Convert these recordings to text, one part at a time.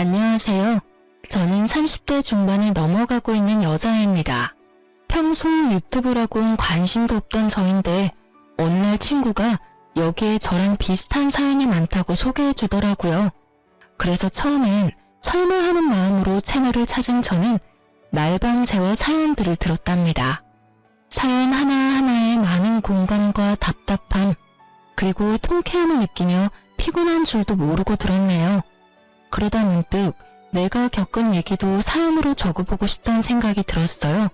안녕하세요. 저는 30대 중반을 넘어가고 있는 여자입니다. 평소 유튜브라고는 관심도 없던 저인데 어느 날 친구가 여기에 저랑 비슷한 사연이 많다고 소개해 주더라고요. 그래서 처음엔 설문하는 마음으로 채널을 찾은 저는 날밤 새워 사연들을 들었답니다. 사연 하나하나에 많은 공감과 답답함, 그리고 통쾌함을 느끼며 피곤한 줄도 모르고 들었네요. 그러다 문득 내가 겪은 얘기도 사연으로 적어보고 싶다는 생각이 들었어요.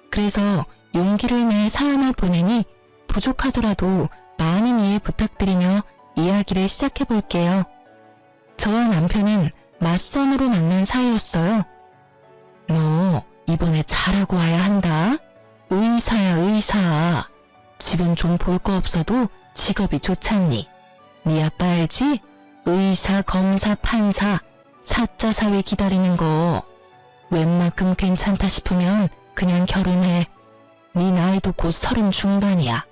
그래서 용기를 내 사연을 보내니 부족하더라도 많은 이해 부탁드리며 이야기를 시작해볼게요. 저와 남편은 맞선으로 만난 사이였어요. 너 이번에 잘하고 와야 한다. 의사야 의사. 집은 좀 볼 거 없어도 직업이 좋잖니. 네 아빠 알지? 의사, 검사, 판사, 사자 사위 기다리는 거. 웬만큼 괜찮다 싶으면 그냥 결혼해. 네 나이도 곧 30 중반이야.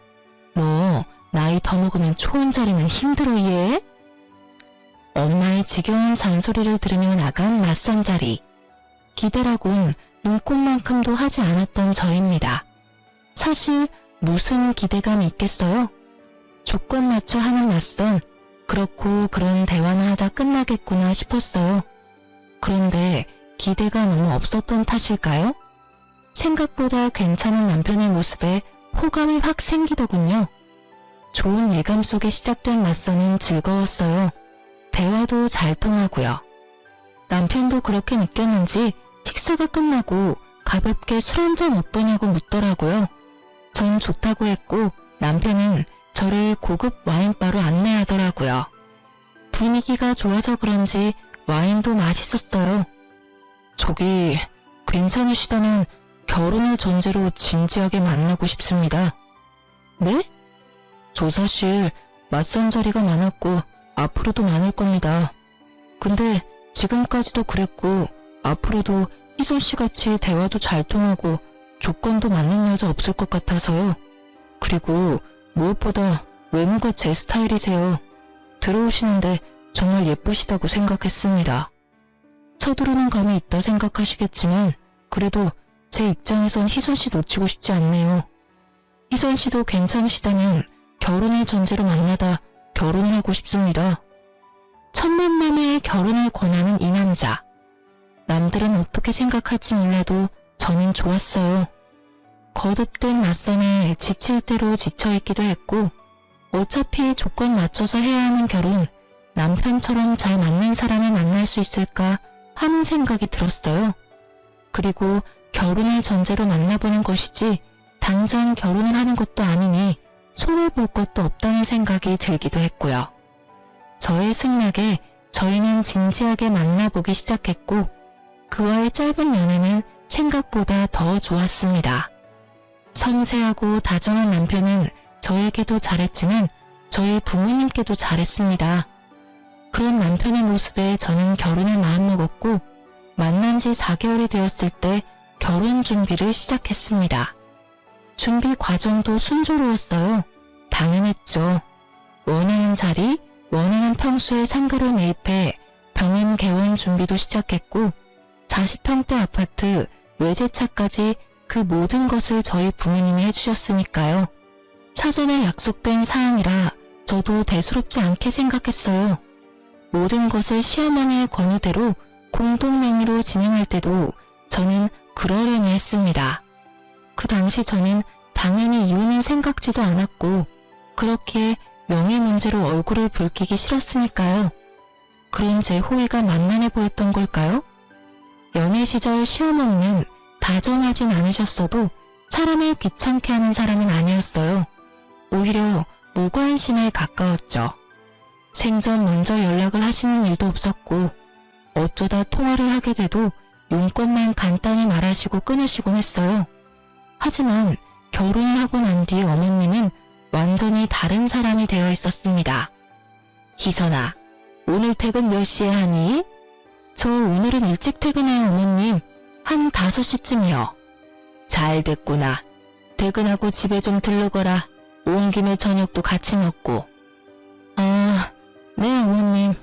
너 나이 더 먹으면 초혼자리는 힘들어 얘? 엄마의 지겨운 잔소리를 들으며 나간 낯선 자리. 기대라곤 눈꼽만큼도 하지 않았던 저입니다. 사실 무슨 기대감이 있겠어요? 조건 맞춰 하는 낯선, 그렇고 그런 대화나 하다 끝나겠구나 싶었어요. 그런데 기대가 너무 없었던 탓일까요? 생각보다 괜찮은 남편의 모습에 호감이 확 생기더군요. 좋은 예감 속에 시작된 맞선은 즐거웠어요. 대화도 잘 통하고요. 남편도 그렇게 느꼈는지 식사가 끝나고 가볍게 술 한잔 어떠냐고 묻더라고요. 전 좋다고 했고 남편은 저를 고급 와인바로 안내하더라고요. 분위기가 좋아서 그런지 와인도 맛있었어요. 저기 괜찮으시다면 결혼을 전제로 진지하게 만나고 싶습니다. 네? 저 사실 맞선 자리가 많았고 앞으로도 많을 겁니다. 근데 지금까지도 그랬고 앞으로도 희선씨같이 대화도 잘 통하고 조건도 맞는 여자 없을 것 같아서요. 그리고 무엇보다 외모가 제 스타일이세요. 들어오시는데 정말 예쁘시다고 생각했습니다. 서두르는 감이 있다 생각하시겠지만 그래도 제 입장에선 희선씨 놓치고 싶지 않네요. 희선씨도 괜찮으시다면 결혼을 전제로 만나다 결혼을 하고 싶습니다. 첫 만남에 결혼을 권하는 이 남자. 남들은 어떻게 생각할지 몰라도 저는 좋았어요. 거듭된 맞선에 지칠 대로 지쳐있기도 했고 어차피 조건 맞춰서 해야 하는 결혼, 남편처럼 잘 맞는 사람을 만날 수 있을까 하는 생각이 들었어요. 그리고 결혼을 전제로 만나보는 것이지 당장 결혼을 하는 것도 아니니 손해볼 것도 없다는 생각이 들기도 했고요. 저의 승낙에 저희는 진지하게 만나보기 시작했고 그와의 짧은 연애는 생각보다 더 좋았습니다. 섬세하고 다정한 남편은 저에게도 잘했지만 저희 부모님께도 잘했습니다. 그런 남편의 모습에 저는 결혼을 마음먹었고 만난 지 4개월이 되었을 때 결혼 준비를 시작했습니다. 준비 과정도 순조로웠어요. 당연했죠. 원하는 자리, 원하는 평수의 상가를 매입해 병원 개원 준비도 시작했고 40평대 아파트, 외제차까지 그 모든 것을 저희 부모님이 해주셨으니까요. 사전에 약속된 사항이라 저도 대수롭지 않게 생각했어요. 모든 것을 시어머니의 권유대로 공동명의로 진행할 때도 저는 그러려니 했습니다. 그 당시 저는 당연히 이혼은 생각지도 않았고 그렇게 명예 문제로 얼굴을 붉히기 싫었으니까요. 그런 제 호의가 만만해 보였던 걸까요? 연애 시절 시어머니는 다정하진 않으셨어도 사람을 귀찮게 하는 사람은 아니었어요. 오히려 무관심에 가까웠죠. 생전 먼저 연락을 하시는 일도 없었고 어쩌다 통화를 하게 돼도 용건만 간단히 말하시고 끊으시곤 했어요. 하지만 결혼을 하고 난 뒤 어머님은 완전히 다른 사람이 되어 있었습니다. 희선아, 오늘 퇴근 몇 시에 하니? 저 오늘은 일찍 퇴근해요 어머님. 한 5시쯤이요. 잘 됐구나. 퇴근하고 집에 좀 들르거라. 온 김에 저녁도 같이 먹고. 아, 네 어머님.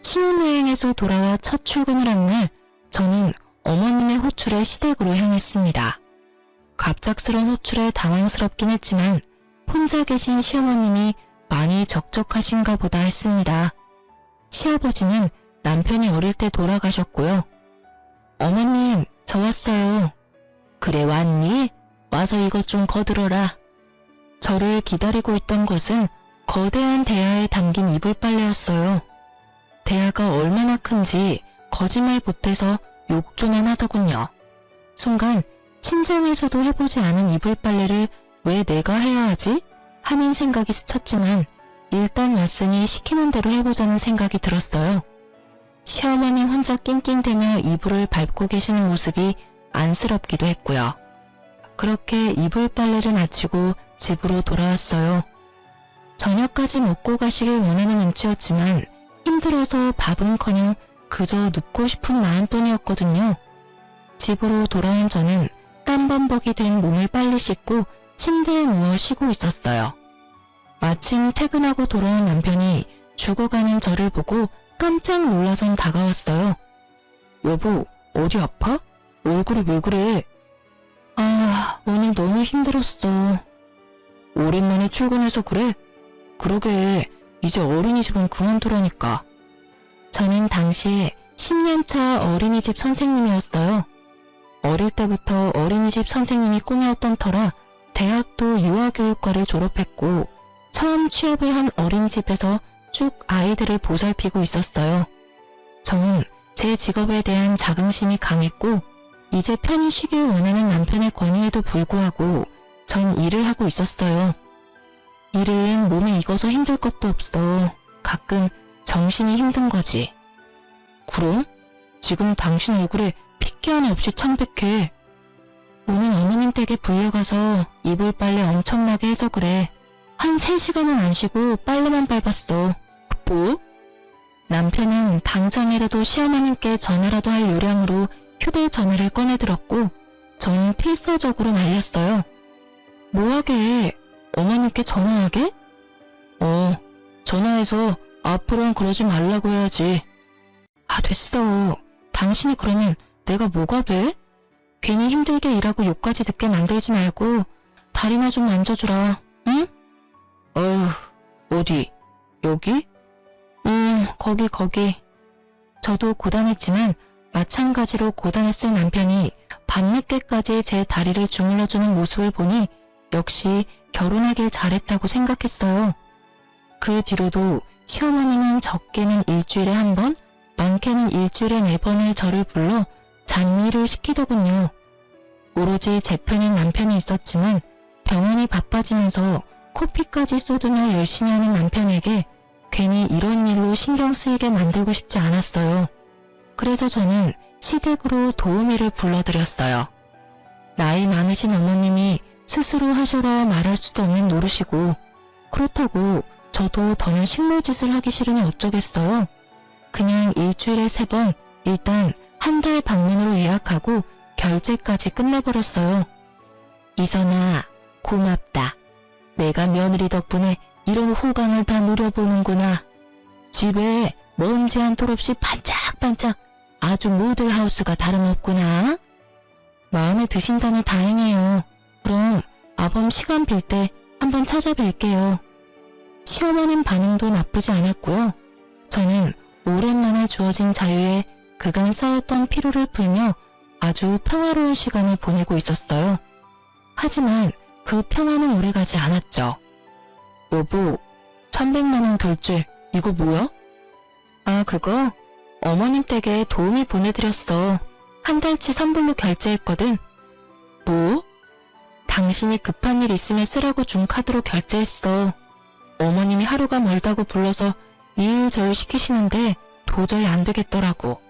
신혼여행에서 돌아와 첫 출근을 한 날, 저는 어머님의 호출에 시댁으로 향했습니다. 갑작스런 호출에 당황스럽긴 했지만 혼자 계신 시어머님이 많이 적적하신가 보다 했습니다. 시아버지는 남편이 어릴 때 돌아가셨고요. 어머님, 저 왔어요. 그래 왔니? 와서 이것 좀 거들어라. 저를 기다리고 있던 것은 거대한 대야에 담긴 이불 빨래였어요. 대야가 얼마나 큰지 거짓말 못해서 욕조만 하더군요. 순간 친정에서도 해보지 않은 이불 빨래를 왜 내가 해야 하지? 하는 생각이 스쳤지만 일단 왔으니 시키는 대로 해보자는 생각이 들었어요. 시어머니 혼자 낑낑대며 이불을 밟고 계시는 모습이 안쓰럽기도 했고요. 그렇게 이불 빨래를 마치고 집으로 돌아왔어요. 저녁까지 먹고 가시길 원하는 눈치였지만 힘들어서 밥은커녕 그저 눕고 싶은 마음뿐이었거든요. 집으로 돌아온 저는 땀범벅이 된 몸을 빨리 씻고 침대에 누워 쉬고 있었어요. 마침 퇴근하고 돌아온 남편이 죽어가는 저를 보고 깜짝 놀라선 다가왔어요. 여보, 어디 아파? 얼굴이 왜 그래? 아, 오늘 너무 힘들었어. 오랜만에 출근해서 그래? 그러게, 이제 어린이집은 그만두라니까. 저는 당시에 10년차 어린이집 선생님이었어요. 어릴 때부터 어린이집 선생님이 꿈이었던 터라 대학도 유아교육과를 졸업했고 처음 취업을 한 어린이집에서 쭉 아이들을 보살피고 있었어요. 저는 제 직업에 대한 자긍심이 강했고 이제 편히 쉬길 원하는 남편의 권유에도 불구하고 전 일을 하고 있었어요. 일은 몸에 익어서 힘들 것도 없어. 가끔 정신이 힘든 거지. 그럼? 지금 당신 얼굴에 핏기 하나 없이 창백해. 오늘 어머님 댁에 불려가서 이불 빨래 엄청나게 해서 그래. 한 3시간은 안 쉬고 빨래만 밟았어. 뭐? 남편은 당장이라도 시어머님께 전화라도 할 요량으로 휴대전화를 꺼내들었고 전 필사적으로 말렸어요. 뭐하게? 어머님께 전화하게? 전화해서 앞으로는 그러지 말라고 해야지. 아, 됐어. 당신이 그러면 내가 뭐가 돼? 괜히 힘들게 일하고 욕까지 듣게 만들지 말고 다리나 좀 만져주라, 응? 어디? 여기? 거기. 저도 고단했지만 마찬가지로 고단했을 남편이 밤늦게까지 제 다리를 주물러주는 모습을 보니 역시 결혼하길 잘했다고 생각했어요. 그 뒤로도 시어머니는 적게는 일주일에 1번, 많게는 일주일에 4번을 저를 불러 잔미를 시키더군요. 오로지 제 편인 남편이 있었지만 병원이 바빠지면서 코피까지 쏟으며 열심히 하는 남편에게 괜히 이런 일로 신경 쓰이게 만들고 싶지 않았어요. 그래서 저는 시댁으로 도우미를 불러들였어요. 나이 많으신 어머님이 스스로 하셔라 말할 수도 없는 노릇이고 그렇다고 저도 더는 식모짓을 하기 싫으니 어쩌겠어요. 그냥 일주일에 3번 일단 한 달 방문으로 예약하고 결제까지 끝내버렸어요. 이선아, 고맙다. 내가 며느리 덕분에 이런 호강을 다 누려보는구나. 집에 먼지 한 톨 없이 반짝반짝 아주 모델하우스가 다름없구나. 마음에 드신다니 다행이에요. 그럼 아범 시간 빌 때 한번 찾아뵐게요. 시어머님 반응도 나쁘지 않았고요. 저는 오랜만에 주어진 자유에 그간 쌓였던 피로를 풀며 아주 평화로운 시간을 보내고 있었어요. 하지만 그 평화는 오래가지 않았죠. 여보, 1,100만 원 결제, 이거 뭐야? 아, 그거? 어머님 댁에 도우미 보내드렸어. 한 달치 선불로 결제했거든. 뭐? 당신이 급한 일 있으면 쓰라고 준 카드로 결제했어. 어머님이 하루가 멀다고 불러서 이 일 저 일 시키시는데 도저히 안 되겠더라고.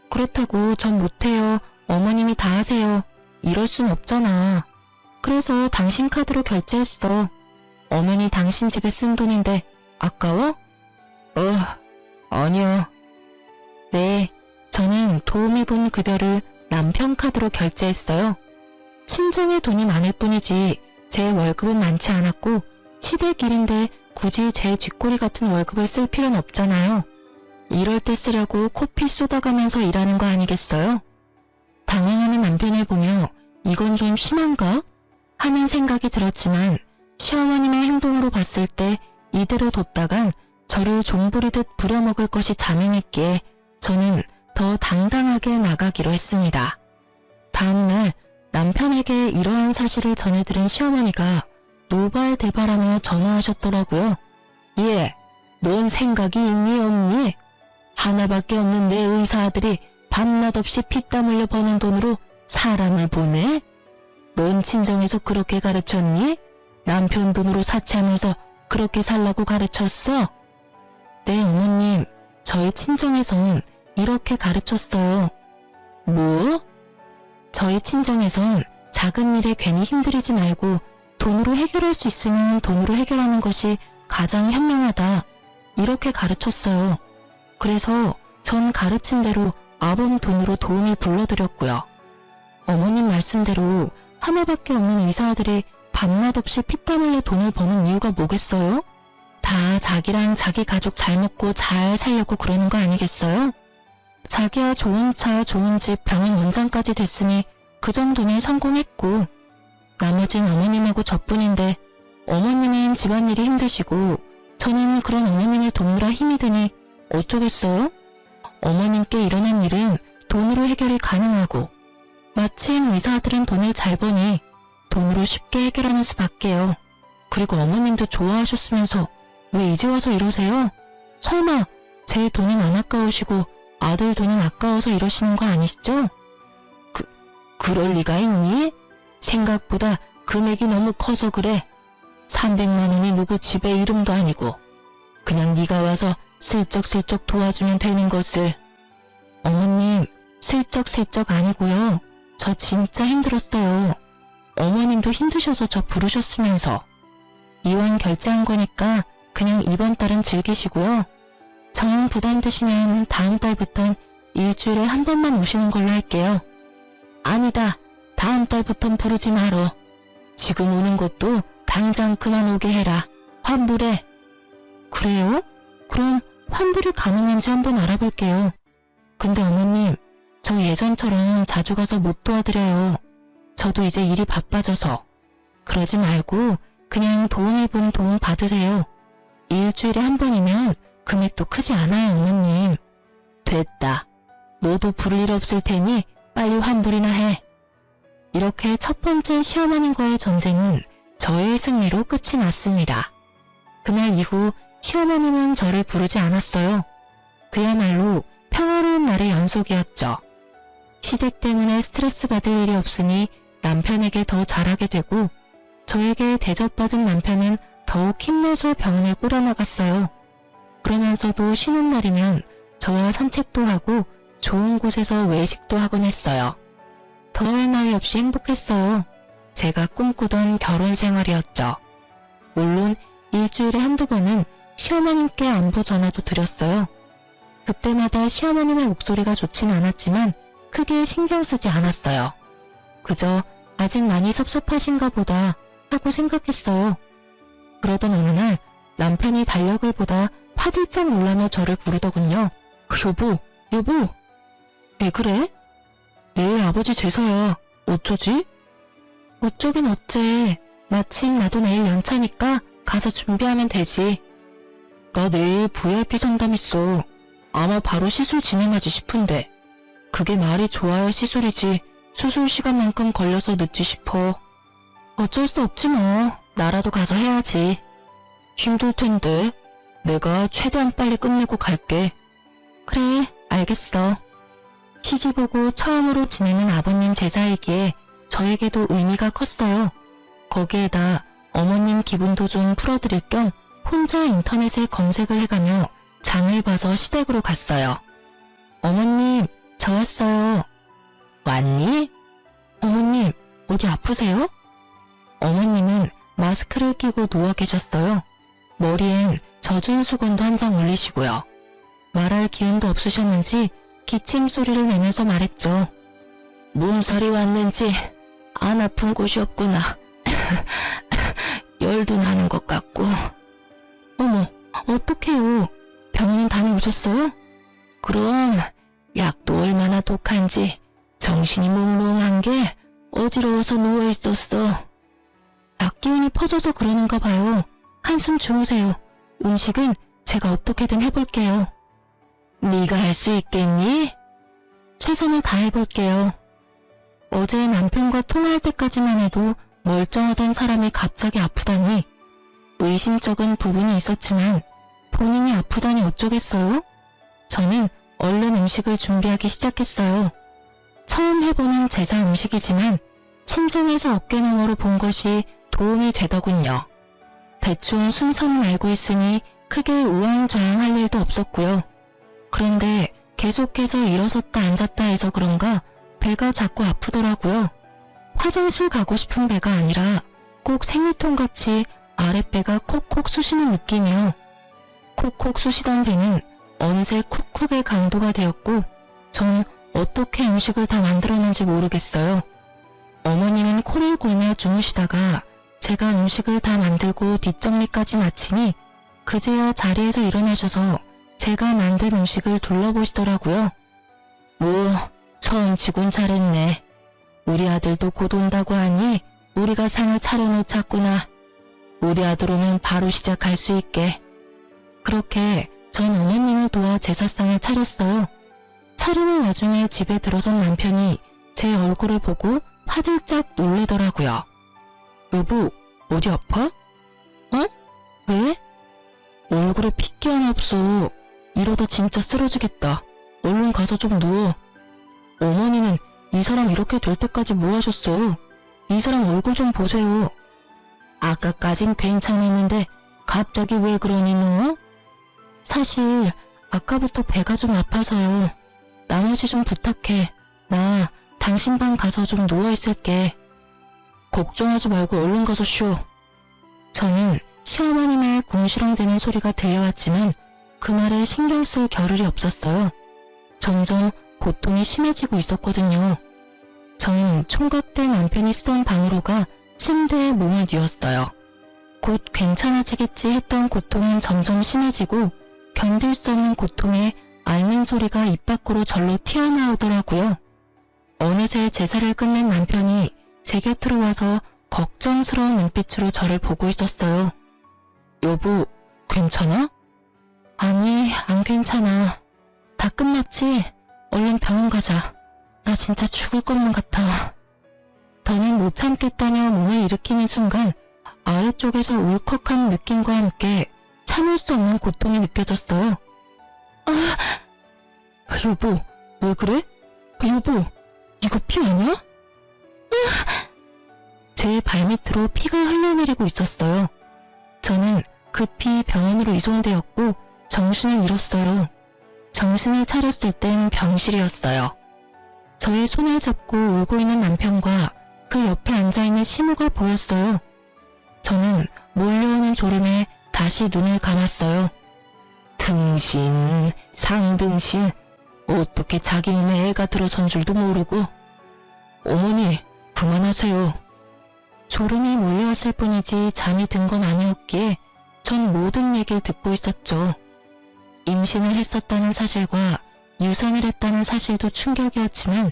그렇다고 전 못해요. 어머님이 다 하세요. 이럴 순 없잖아. 그래서 당신 카드로 결제했어. 어머니 당신 집에 쓴 돈인데 아까워? 아니야. 네, 저는 도우미분 급여를 남편 카드로 결제했어요. 친정에 돈이 많을 뿐이지 제 월급은 많지 않았고 시댁 일인데 굳이 제 쥐꼬리 같은 월급을 쓸 필요는 없잖아요. 이럴 때 쓰려고 코피 쏟아가면서 일하는 거 아니겠어요? 당황하는 남편을 보며 이건 좀 심한가? 하는 생각이 들었지만 시어머님의 행동으로 봤을 때 이대로 뒀다간 저를 종부리듯 부려먹을 것이 자명했기에 저는 더 당당하게 나가기로 했습니다. 다음날 남편에게 이러한 사실을 전해들은 시어머니가 노발대발하며 전화하셨더라고요. 예, 넌 생각이 있니 없니? 하나밖에 없는 내 의사 아들이 밤낮 없이 피땀 흘려 버는 돈으로 사람을 보내? 넌 친정에서 그렇게 가르쳤니? 남편 돈으로 사치하면서 그렇게 살라고 가르쳤어? 네, 어머님. 저희 친정에선 이렇게 가르쳤어요. 뭐? 저희 친정에선 작은 일에 괜히 힘들이지 말고 돈으로 해결할 수 있으면 돈으로 해결하는 것이 가장 현명하다. 이렇게 가르쳤어요. 그래서 전 가르친 대로 아범 돈으로 도움이 불러드렸고요. 어머님 말씀대로 하나밖에 없는 의사들이 밤낮 없이 피땀 흘려 돈을 버는 이유가 뭐겠어요? 다 자기랑 자기 가족 잘 먹고 잘 살려고 그러는 거 아니겠어요? 자기야 좋은 차, 좋은 집, 병원 원장까지 됐으니 그 정도는 성공했고 나머진 어머님하고 저뿐인데 어머님은 집안일이 힘드시고 저는 그런 어머님을 돕느라 힘이 드니 어쩌겠어요? 어머님께 일어난 일은 돈으로 해결이 가능하고 마침 의사들은 돈을 잘 버니 돈으로 쉽게 해결하는 수밖에요. 그리고 어머님도 좋아하셨으면서 왜 이제 와서 이러세요? 설마 제 돈은 안 아까우시고 아들 돈은 아까워서 이러시는 거 아니시죠? 그럴 리가 있니? 생각보다 금액이 너무 커서 그래. 300만 원이 누구 집에 이름도 아니고 그냥 네가 와서 슬쩍슬쩍 도와주면 되는 것을. 어머님, 슬쩍슬쩍 아니고요. 저 진짜 힘들었어요. 어머님도 힘드셔서 저 부르셨으면서. 이왕 결제한 거니까 그냥 이번 달은 즐기시고요. 정 부담 드시면 다음 달부턴 일주일에 한 번만 오시는 걸로 할게요. 아니다. 다음 달부턴 부르지 말어. 지금 오는 것도 당장 그만 오게 해라. 환불해. 그래요? 그럼 환불이 가능한지 한번 알아볼게요. 근데 어머님, 저 예전처럼 자주 가서 못 도와드려요. 저도 이제 일이 바빠져서. 그러지 말고 그냥 도움해본 도움 받으세요. 일주일에 한 번이면 금액도 크지 않아요, 어머님. 됐다. 너도 부를 일 없을 테니 빨리 환불이나 해. 이렇게 첫 번째 시어머님과의 전쟁은 저의 승리로 끝이 났습니다. 그날 이후 시어머님은 저를 부르지 않았어요. 그야말로 평화로운 날의 연속이었죠. 시댁 때문에 스트레스 받을 일이 없으니 남편에게 더 잘하게 되고 저에게 대접받은 남편은 더욱 힘내서 병원을 꾸려나갔어요. 그러면서도 쉬는 날이면 저와 산책도 하고 좋은 곳에서 외식도 하곤 했어요. 더할 나위 없이 행복했어요. 제가 꿈꾸던 결혼 생활이었죠. 물론 일주일에 한두 번은 시어머님께 안부 전화도 드렸어요. 그때마다 시어머님의 목소리가 좋진 않았지만 크게 신경 쓰지 않았어요. 그저 아직 많이 섭섭하신가 보다 하고 생각했어요. 그러던 어느 날 남편이 달력을 보다 화들짝 놀라며 저를 부르더군요. 여보. 왜 그래? 내일 아버지 제사야. 어쩌지? 어쩌긴 어째. 마침 나도 내일 연차니까 가서 준비하면 되지. 나 내일 VIP 상담 있어. 아마 바로 시술 진행하지 싶은데. 그게 말이 좋아야 시술이지. 수술 시간만큼 걸려서 늦지 싶어. 어쩔 수 없지 뭐. 나라도 가서 해야지. 힘들 텐데. 내가 최대한 빨리 끝내고 갈게. 그래, 알겠어. 시집오고 처음으로 지내는 아버님 제사이기에 저에게도 의미가 컸어요. 거기에다 어머님 기분도 좀 풀어드릴 겸 혼자 인터넷에 검색을 해가며 장을 봐서 시댁으로 갔어요. 어머님, 저 왔어요. 왔니? 어머님, 어디 아프세요? 어머님은 마스크를 끼고 누워 계셨어요. 머리엔 젖은 수건도 한 장 올리시고요. 말할 기운도 없으셨는지 기침 소리를 내면서 말했죠. 몸살이 왔는지 안 아픈 곳이 없구나. 열도 나는 것 같고. 어머, 어떡해요. 병원 다녀오셨어요? 그럼 약도 얼마나 독한지 정신이 몽롱한 게 어지러워서 누워있었어. 약기운이 퍼져서 그러는가 봐요. 한숨 주무세요. 음식은 제가 어떻게든 해볼게요. 네가 할 수 있겠니? 최선을 다해볼게요. 어제 남편과 통화할 때까지만 해도 멀쩡하던 사람이 갑자기 아프다니 의심쩍은 부분이 있었지만 본인이 아프다니 어쩌겠어요? 저는 얼른 음식을 준비하기 시작했어요. 처음 해보는 제사 음식이지만 침정에서 어깨너머로 본 것이 도움이 되더군요. 대충 순서는 알고 있으니 크게 우왕좌왕할 일도 없었고요. 그런데 계속해서 일어섰다 앉았다 해서 그런가 배가 자꾸 아프더라고요. 화장실 가고 싶은 배가 아니라 꼭 생리통같이 아랫배가 콕콕 쑤시는 느낌이요. 콕콕 쑤시던 배는 어느새 쿡쿡의 강도가 되었고 전 어떻게 음식을 다 만들었는지 모르겠어요. 어머님은 코를 골며 주무시다가 제가 음식을 다 만들고 뒷정리까지 마치니 그제야 자리에서 일어나셔서 제가 만든 음식을 둘러보시더라고요. 뭐 처음 치곤 잘했네. 우리 아들도 곧 온다고 하니 우리가 상을 차려놓자꾸나. 우리 아들 오면 바로 시작할 수 있게. 그렇게 전 어머님을 도와 제사상을 차렸어요. 차리는 와중에 집에 들어선 남편이 제 얼굴을 보고 화들짝 놀래더라고요. 여보, 어디 아파? 어? 왜? 얼굴에 핏기 하나 없어. 이러다 진짜 쓰러지겠다. 얼른 가서 좀 누워. 어머니는 이 사람 이렇게 될 때까지 뭐 하셨어요? 이 사람 얼굴 좀 보세요. 아까까진 괜찮았는데 갑자기 왜 그러니 너? 사실 아까부터 배가 좀 아파서요. 나머지 좀 부탁해. 나 당신 방 가서 좀 누워있을게. 걱정하지 말고 얼른 가서 쉬어. 저는 시어머님의 궁시렁대는 소리가 들려왔지만 그 말에 신경 쓸 겨를이 없었어요. 점점 고통이 심해지고 있었거든요. 전 총각된 남편이 쓰던 방으로 가 침대에 몸을 뉘었어요. 곧 괜찮아지겠지 했던 고통은 점점 심해지고 견딜 수 없는 고통에 앓는 소리가 입 밖으로 절로 튀어나오더라고요. 어느새 제사를 끝낸 남편이 제 곁으로 와서 걱정스러운 눈빛으로 저를 보고 있었어요. 여보, 괜찮아? 아니, 안 괜찮아. 다 끝났지? 얼른 병원 가자. 나 진짜 죽을 것만 같아. 더는 못 참겠다며 몸을 일으키는 순간 아래쪽에서 울컥한 느낌과 함께 참을 수 없는 고통이 느껴졌어요. 여보, 왜 그래? 여보, 이거 피 아니야? 제 발밑으로 피가 흘러내리고 있었어요. 저는 급히 병원으로 이송되었고 정신을 잃었어요. 정신을 차렸을 땐 병실이었어요. 저의 손을 잡고 울고 있는 남편과 그 옆에 앉아있는 시무가 보였어요. 저는 몰려오는 졸음에 다시 눈을 감았어요. 등신, 상등신, 어떻게 자기 몸에 애가 들어선 줄도 모르고. 어머니, 그만하세요. 졸음이 몰려왔을 뿐이지 잠이 든 건 아니었기에 전 모든 얘기를 듣고 있었죠. 임신을 했었다는 사실과 유산을 했다는 사실도 충격이었지만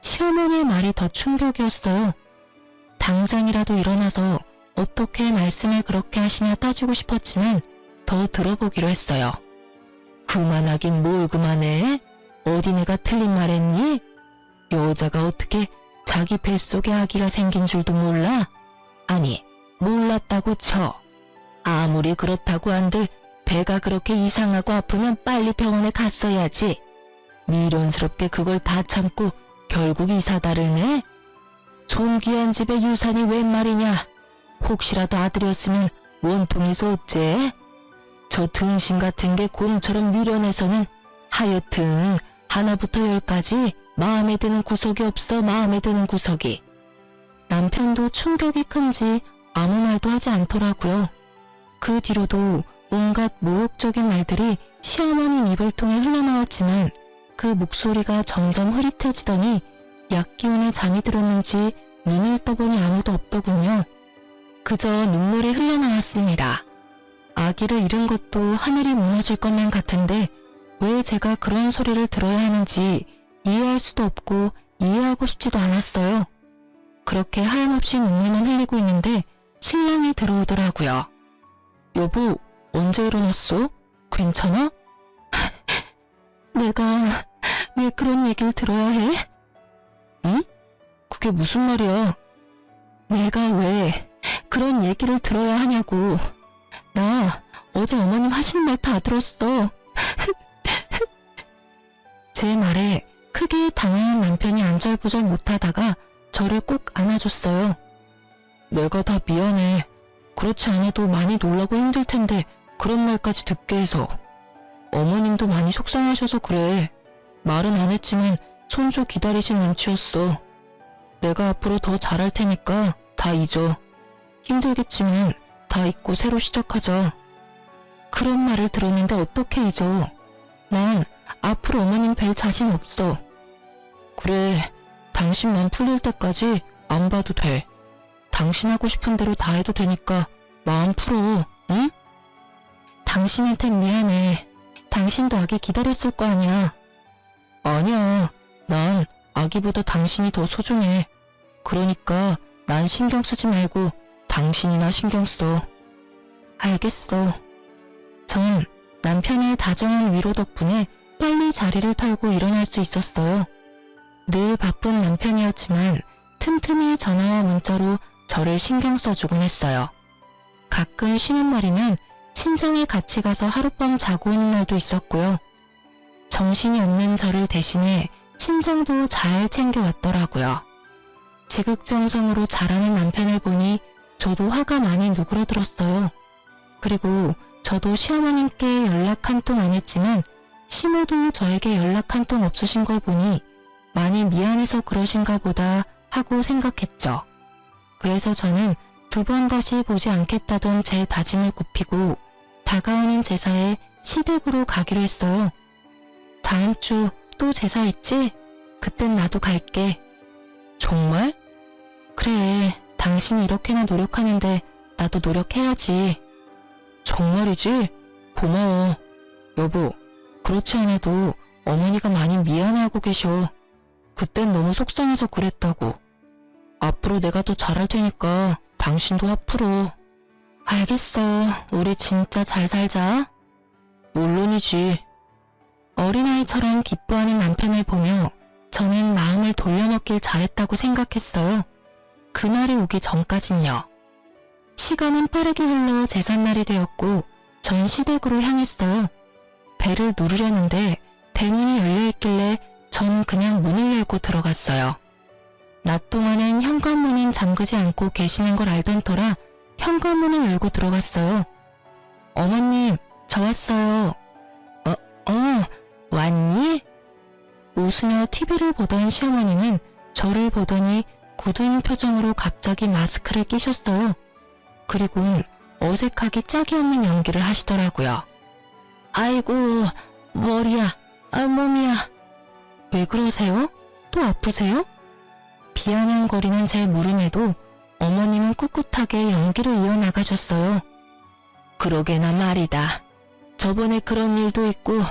시어머니의 말이 더 충격이었어요. 당장이라도 일어나서 어떻게 말씀을 그렇게 하시냐 따지고 싶었지만 더 들어보기로 했어요. 그만하긴 뭘 그만해? 어디 내가 틀린 말했니? 여자가 어떻게 자기 뱃속에 아기가 생긴 줄도 몰라? 아니, 몰랐다고 쳐. 아무리 그렇다고 한들 배가 그렇게 이상하고 아프면 빨리 병원에 갔어야지. 미련스럽게 그걸 다 참고 결국 이사다를 내? 존귀한 집의 유산이 웬 말이냐? 혹시라도 아들이었으면 원통에서 어째? 저 등신 같은 게 곰처럼 미련해서는 하여튼 하나부터 열까지 마음에 드는 구석이 없어. 마음에 드는 구석이. 남편도 충격이 큰지 아무 말도 하지 않더라고요. 그 뒤로도 온갖 모욕적인 말들이 시어머님 입을 통해 흘러나왔지만 그 목소리가 점점 흐릿해지더니 약기운에 잠이 들었는지 눈을 떠보니 아무도 없더군요. 그저 눈물이 흘러나왔습니다. 아기를 잃은 것도 하늘이 무너질 것만 같은데 왜 제가 그런 소리를 들어야 하는지 이해할 수도 없고 이해하고 싶지도 않았어요. 그렇게 하염없이 눈물만 흘리고 있는데 신랑이 들어오더라고요. 여보, 언제 일어났어? 괜찮아? 내가 왜 그런 얘기를 들어야 해? 응? 그게 무슨 말이야? 내가 왜 그런 얘기를 들어야 하냐고. 나 어제 어머님 하시는 말 다 들었어. 제 말에 크게 당황한 남편이 안절부절 못하다가 저를 꼭 안아줬어요. 내가 다 미안해. 그렇지 않아도 많이 놀라고 힘들 텐데 그런 말까지 듣게 해서. 어머님도 많이 속상하셔서 그래. 말은 안 했지만 손주 기다리신 눈치였어. 내가 앞으로 더 잘할 테니까 다 잊어. 힘들겠지만 다 잊고 새로 시작하자. 그런 말을 들었는데 어떻게 잊어. 난 앞으로 어머님 뵐 자신 없어. 그래, 당신 맘 풀릴 때까지 안 봐도 돼. 당신 하고 싶은 대로 다 해도 되니까 마음 풀어, 응? 당신한텐 미안해. 당신도 아기 기다렸을 거 아니야. 아니야, 난 아기보다 당신이 더 소중해. 그러니까 난 신경 쓰지 말고 당신이나 신경 써. 알겠어. 전 남편의 다정한 위로 덕분에 빨리 자리를 털고 일어날 수 있었어요. 늘 바쁜 남편이었지만 틈틈이 전화와 문자로 저를 신경 써주곤 했어요. 가끔 쉬는 날이면 친정에 같이 가서 하룻밤 자고 오는 날도 있었고요. 정신이 없는 저를 대신에 친정도 잘 챙겨왔더라고요. 지극정성으로 잘하는 남편을 보니 저도 화가 많이 누그러들었어요. 그리고 저도 시어머님께 연락 한 통 안 했지만 시모도 저에게 연락 한 통 없으신 걸 보니 많이 미안해서 그러신가 보다 하고 생각했죠. 그래서 저는 2번 다시 보지 않겠다던 제 다짐을 굽히고 다가오는 제사에 시댁으로 가기로 했어요. 다음 주 또 제사 있지? 그땐 나도 갈게. 정말? 그래, 당신이 이렇게나 노력하는데 나도 노력해야지. 정말이지? 고마워. 여보, 그렇지 않아도 어머니가 많이 미안해하고 계셔. 그땐 너무 속상해서 그랬다고. 앞으로 내가 더 잘할 테니까 당신도 앞으로. 알겠어. 우리 진짜 잘 살자. 물론이지. 어린아이처럼 기뻐하는 남편을 보며 저는 마음을 돌려놓길 잘했다고 생각했어요. 그날이 오기 전까진요. 시간은 빠르게 흘러 제삿날이 되었고 전 시댁으로 향했어요. 배를 누르려는데 대문이 열려있길래 전 그냥 문을 열고 들어갔어요. 낮 동안은 현관문은 잠그지 않고 계시는 걸 알던 터라 현관문을 열고 들어갔어요. 어머님, 저 왔어요. 왔니? 웃으며 TV를 보던 시어머니는 저를 보더니 굳은 표정으로 갑자기 마스크를 끼셨어요. 그리고는 어색하기 짝이 없는 연기를 하시더라고요. 아이고, 머리야, 몸이야. 왜 그러세요? 또 아프세요? 비아냥거리는 제 물음에도 어머님은 꿋꿋하게 연기를 이어나가셨어요. 그러게나 말이다. 저번에 그런 일도 있고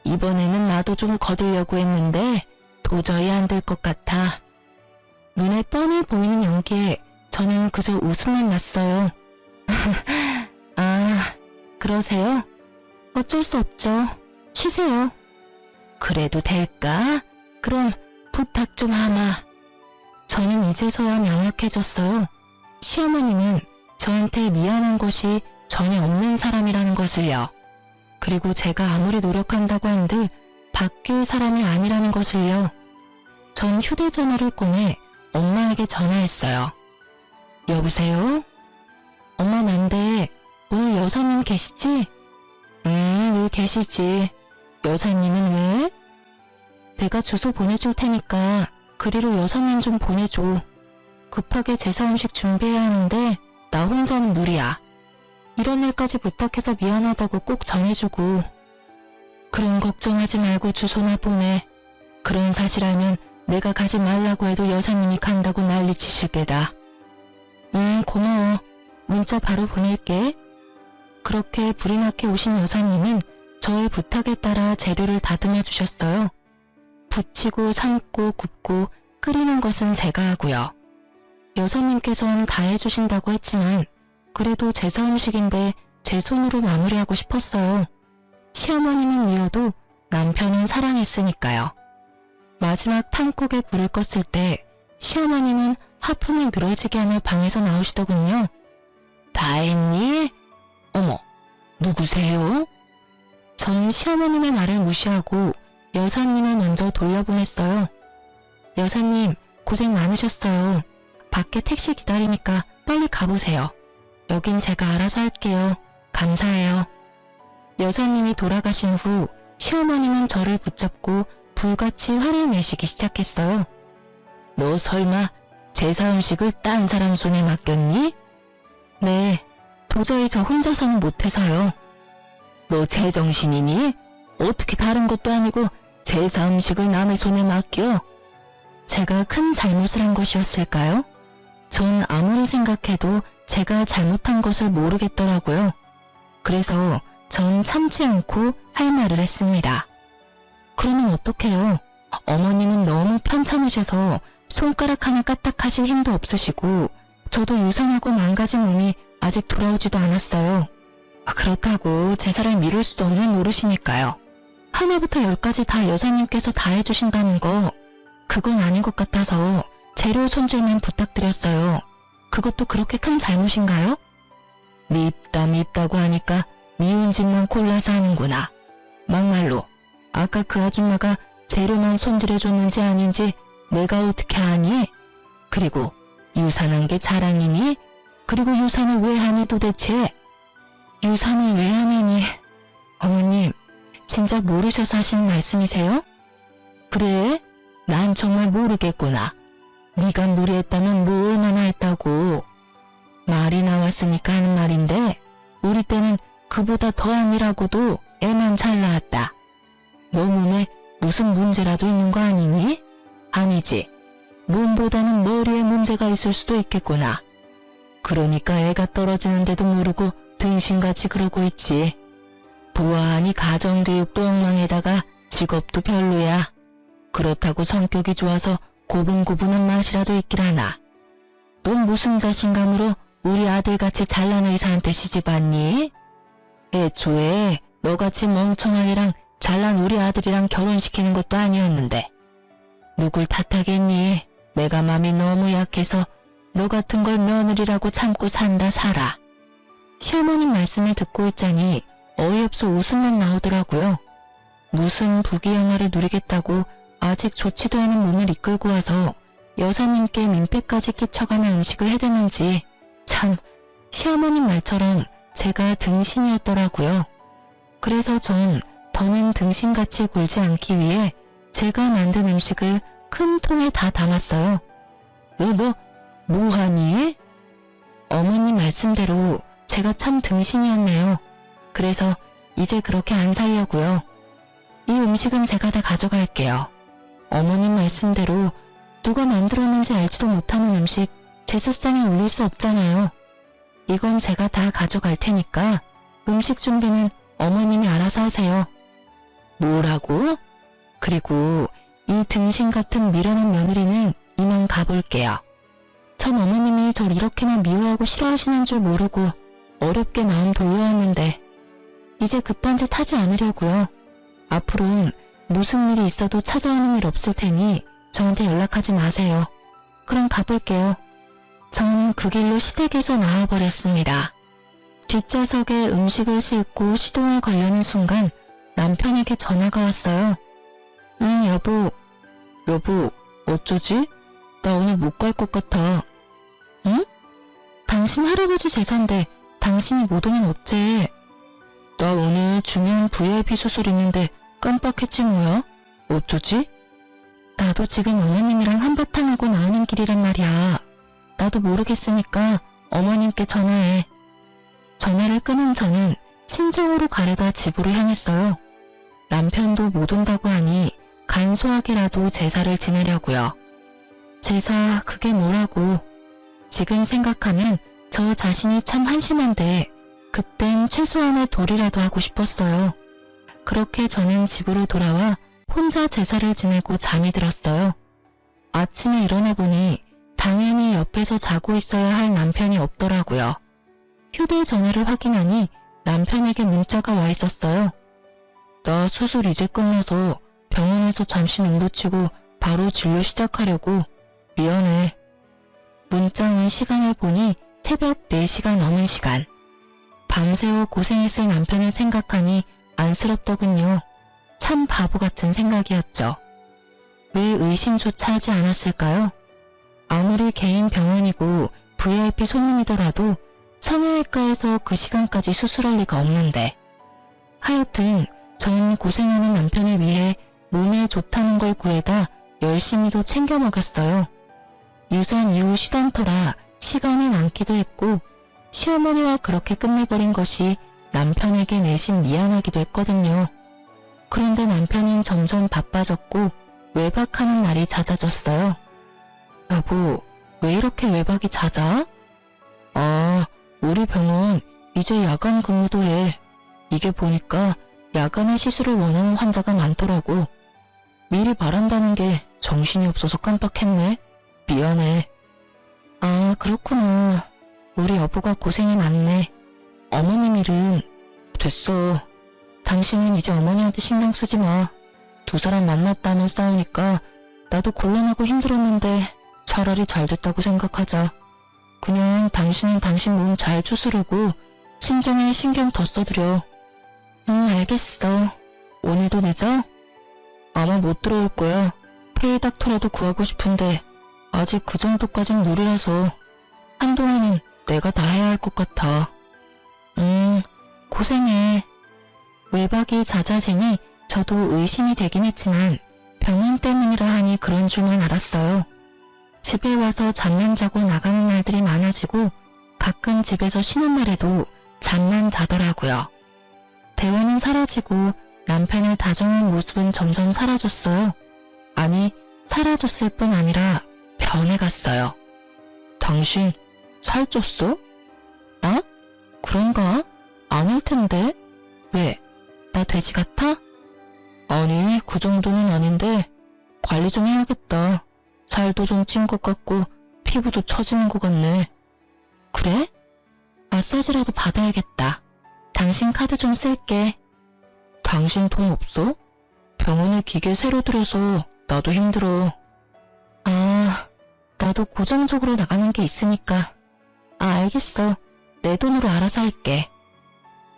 이번에는 나도 좀 거들려고 했는데 도저히 안 될 것 같아. 눈에 뻔히 보이는 연기에 저는 그저 웃음만 났어요. 아, 그러세요? 어쩔 수 없죠. 쉬세요. 그래도 될까? 그럼 부탁 좀 하마. 저는 이제서야 명확해졌어요. 시어머님은 저한테 미안한 것이 전혀 없는 사람이라는 것을요. 그리고 제가 아무리 노력한다고 한들 바뀔 사람이 아니라는 것을요. 전 휴대전화를 꺼내 엄마에게 전화했어요. 여보세요? 엄마, 난데 오늘 여사님 계시지? 늘 계시지. 여사님은 왜? 내가 주소 보내줄 테니까 그리로 여사님 좀 보내줘. 급하게 제사 음식 준비해야 하는데 나 혼자는 무리야. 이런 일까지 부탁해서 미안하다고 꼭 전해주고. 그런 걱정하지 말고 주소나 보내. 그런 사실 알면 내가 가지 말라고 해도 여사님이 간다고 난리치실 게다. 고마워. 문자 바로 보낼게. 그렇게 불이 나게 오신 여사님은 저의 부탁에 따라 재료를 다듬어 주셨어요. 부치고 삶고 굽고 끓이는 것은 제가 하고요. 여사님께서는 다 해주신다고 했지만 그래도 제사 음식인데 제 손으로 마무리하고 싶었어요. 시어머님은 미워도 남편은 사랑했으니까요. 마지막 탕국에 불을 껐을 때 시어머님은 하품이 늘어지게 하며 방에서 나오시더군요. 다 했니? 어머, 누구세요? 전 시어머님의 말을 무시하고 여사님을 먼저 돌려보냈어요. 여사님, 고생 많으셨어요. 밖에 택시 기다리니까 빨리 가보세요. 여긴 제가 알아서 할게요. 감사해요. 여사님이 돌아가신 후 시어머님은 저를 붙잡고 불같이 화를 내시기 시작했어요. 너 설마 제사 음식을 딴 사람 손에 맡겼니? 네, 도저히 저 혼자서는 못해서요. 너 제정신이니? 어떻게 다른 것도 아니고 제사 음식을 남의 손에 맡겨? 제가 큰 잘못을 한 것이었을까요? 전 아무리 생각해도 제가 잘못한 것을 모르겠더라고요. 그래서 전 참지 않고 할 말을 했습니다. 그러면 어떡해요? 어머님은 너무 편찮으셔서 손가락 하나 까딱하실 힘도 없으시고 저도 유산하고 망가진 몸이 아직 돌아오지도 않았어요. 그렇다고 제사를 미룰 수도 없는 노릇이니까요. 하나부터 열까지 다 여사님께서 다 해주신다는 거 그건 아닌 것 같아서 재료 손질만 부탁드렸어요. 그것도 그렇게 큰 잘못인가요? 밉다고 하니까 미운 짓만 골라서 하는구나. 막말로 아까 그 아줌마가 재료만 손질해줬는지 아닌지 내가 어떻게 아니? 그리고 유산한 게 자랑이니? 그리고 유산을 왜 하니 도대체? 유산을 왜 하냐니? 어머님, 진짜 모르셔서 하시는 말씀이세요? 그래? 난 정말 모르겠구나. 네가 무리했다면 뭐 얼마나 했다고. 말이 나왔으니까 하는 말인데 우리 때는 그보다 더한 일하고도 애만 잘 나왔다. 너 몸에 무슨 문제라도 있는 거 아니니? 아니지. 몸보다는 머리에 문제가 있을 수도 있겠구나. 그러니까 애가 떨어지는데도 모르고 등신같이 그러고 있지. 부하하니 가정교육도 엉망에다가 직업도 별로야. 그렇다고 성격이 좋아서 고분고분한 맛이라도 있길 하나. 넌 무슨 자신감으로 우리 아들같이 잘난 의사한테 시집왔니? 애초에 너같이 멍청한 애랑 잘난 우리 아들이랑 결혼시키는 것도 아니었는데. 누굴 탓하겠니? 내가 맘이 너무 약해서 너 같은 걸 며느리라고 참고 산다 살아. 시어머님 말씀을 듣고 있자니 어이없어 웃음만 나오더라고요. 무슨 부귀영화를 누리겠다고 아직 좋지도 않은 몸을 이끌고 와서 여사님께 민폐까지 끼쳐가는 음식을 해댔는지 참 시어머님 말처럼 제가 등신이었더라고요. 그래서 전 더는 등신같이 굴지 않기 위해 제가 만든 음식을 큰 통에 다 담았어요. 너 뭐하니? 어머님 말씀대로 제가 참 등신이었네요. 그래서 이제 그렇게 안 살려고요. 이 음식은 제가 다 가져갈게요. 어머님 말씀대로 누가 만들었는지 알지도 못하는 음식 제사상에 올릴 수 없잖아요. 이건 제가 다 가져갈 테니까 음식 준비는 어머님이 알아서 하세요. 뭐라고? 그리고 이 등신 같은 미련한 며느리는 이만 가볼게요. 전 어머님이 절 이렇게나 미워하고 싫어하시는 줄 모르고 어렵게 마음 돌려왔는데 이제 그딴 짓 하지 않으려고요. 앞으로는 무슨 일이 있어도 찾아오는 일 없을 테니 저한테 연락하지 마세요. 그럼 가볼게요. 저는 그 길로 시댁에서 나와버렸습니다. 뒷좌석에 음식을 싣고 시동을 걸려는 순간 남편에게 전화가 왔어요. 응, 여보, 어쩌지? 나 오늘 못 갈 것 같아. 응? 당신 할아버지 제사인데 당신이 못 오면 어째? 나 오늘 중요한 VIP 수술 있는데 깜빡했지 뭐야? 어쩌지? 나도 지금 어머님이랑 한바탕 하고 나오는 길이란 말이야. 나도 모르겠으니까 어머님께 전화해. 전화를 끊은 저는 친정으로 가려다 집으로 향했어요. 남편도 못 온다고 하니 간소하게라도 제사를 지내려고요. 제사 그게 뭐라고. 지금 생각하면 저 자신이 참 한심한데 그땐 최소한의 도리라도 하고 싶었어요. 그렇게 저는 집으로 돌아와 혼자 제사를 지내고 잠이 들었어요. 아침에 일어나 보니 당연히 옆에서 자고 있어야 할 남편이 없더라고요. 휴대전화를 확인하니 남편에게 문자가 와 있었어요. 나 수술 이제 끝나서 병원에서 잠시 눈 붙이고 바로 진료 시작하려고. 미안해. 문자 온 시간을 보니 새벽 4시가 넘은 시간. 밤새워 고생했을 남편을 생각하니 안쓰럽더군요. 참 바보 같은 생각이었죠. 왜 의심조차 하지 않았을까요? 아무리 개인 병원이고 VIP 손님이더라도 성형외과에서 그 시간까지 수술할 리가 없는데. 하여튼 전 고생하는 남편을 위해 몸에 좋다는 걸 구해다 열심히도 챙겨 먹였어요. 유산 이후 쉬던 터라 시간이 많기도 했고 시어머니와 그렇게 끝내버린 것이 남편에게 내심 미안하기도 했거든요. 그런데 남편은 점점 바빠졌고 외박하는 날이 잦아졌어요. 여보, 왜 이렇게 외박이 잦아? 아, 우리 병원 이제 야간 근무도 해. 이게 보니까 야간에 시술을 원하는 환자가 많더라고. 미리 말한다는 게 정신이 없어서 깜빡했네. 미안해. 아, 그렇구나. 우리 여보가 고생이 많네. 어머님 일은 됐어. 당신은 이제 어머니한테 신경 쓰지 마. 두 사람 만났다면 싸우니까 나도 곤란하고 힘들었는데 차라리 잘 됐다고 생각하자. 그냥 당신은 당신 몸 잘 추스르고 친정에 신경 더 써드려. 응, 알겠어. 오늘도 늦어? 아마 못 들어올 거야. 페이닥터라도 구하고 싶은데 아직 그 정도까진 무리라서 한동안은 내가 다 해야 할 것 같아. 고생해. 외박이 잦아지니 저도 의심이 되긴 했지만 병원 때문이라 하니 그런 줄만 알았어요. 집에 와서 잠만 자고 나가는 날들이 많아지고 가끔 집에서 쉬는 날에도 잠만 자더라고요. 대화는 사라지고 남편의 다정한 모습은 점점 사라졌어요. 아니, 사라졌을 뿐 아니라 변해갔어요. 당신 살쪘어? 나? 그런가? 아닐 텐데. 왜? 나 돼지 같아? 아니, 그 정도는 아닌데 관리 좀 해야겠다. 살도 좀 찐 것 같고 피부도 처지는 것 같네. 그래? 마사지라도 받아야겠다. 당신 카드 좀 쓸게. 당신 돈 없어? 병원에 기계 새로 들여서 나도 힘들어. 아, 나도 고정적으로 나가는 게 있으니까. 아, 알겠어. 내 돈으로 알아서 할게.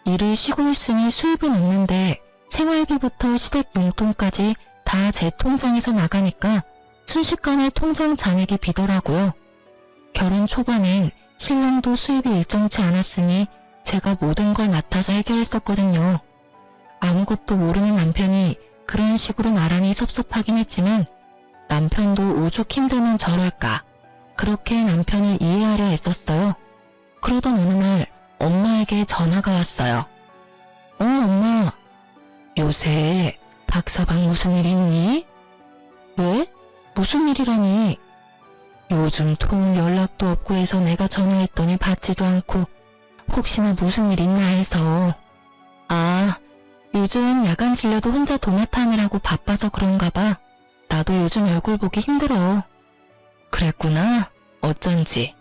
일을 쉬고 있으니 수입은 없는데 생활비부터 시댁 용돈까지 다 제 통장에서 나가니까 순식간에 통장 잔액이 비더라고요. 결혼 초반엔 신랑도 수입이 일정치 않았으니 제가 모든 걸 맡아서 해결했었거든요. 아무것도 모르는 남편이 그런 식으로 말하니 섭섭하긴 했지만 남편도 오죽 힘들면 저럴까. 그렇게 남편을 이해하려 애썼어요. 그러던 어느 날 엄마에게 전화가 왔어요. 엄마. 요새 박서방 무슨 일 있니? 왜? 무슨 일이라니? 요즘 통 연락도 없고 해서 내가 전화했더니 받지도 않고 혹시나 무슨 일 있나 해서. 아, 요즘 야간 진료도 혼자 도맡아 하느라고 바빠서 그런가 봐. 나도 요즘 얼굴 보기 힘들어. 그랬구나. 어쩐지.